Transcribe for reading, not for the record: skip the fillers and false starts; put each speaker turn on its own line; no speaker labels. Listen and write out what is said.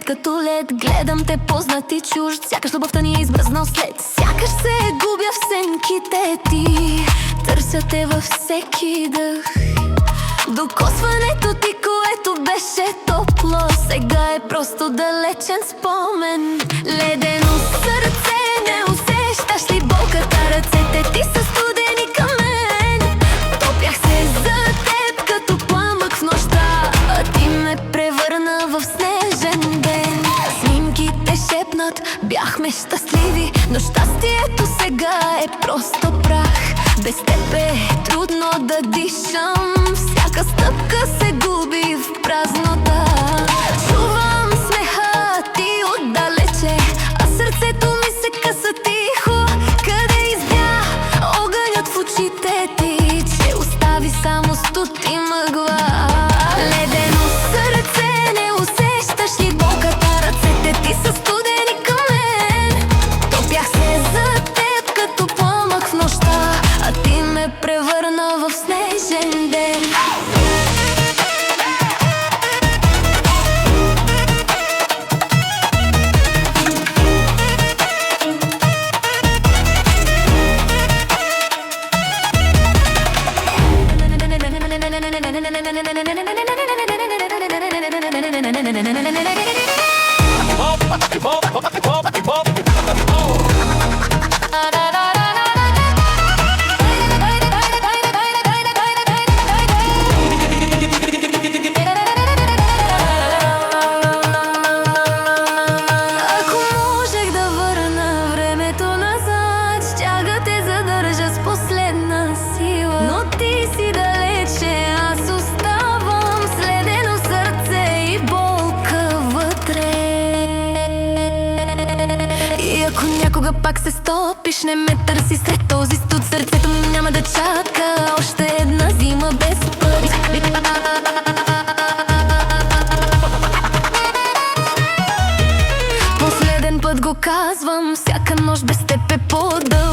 като лед. Гледам те познат и чужд, сякаш любовта ни е избръзнал след. Сякаш се губя в сенките ти, търся те във всеки дъх. Докосването ти, което беше топло, сега е просто далечен спомен. Ледено сърце, не усещаш ли болката? Ръцете ти са студени към мен. Топях се за теб като пламък в нощта, а ти ме превърна в снежен ден. Снимките шепнат, бяхме щастливи, но щастието сега е просто прах. Без теб е трудно да дишам, всяка стъпка се губи в празнота. Чувам смеха ти отдалече, а сърцето ми се къса тихо. Къде избя огънят в очите ти, че остави само студ и мъгла. Ледено сърце, не усещаш ли болката? Ръцете ти са студени към мен. Топях се за теб като пламък в нощта, а ти ме превърна в снежен ден. Ако някога пак се стопиш, не ме търси сред този студ. Сърцето ми няма да чака още една зима без пари. Последен път го казвам, всяка нощ без теб е по-дълга.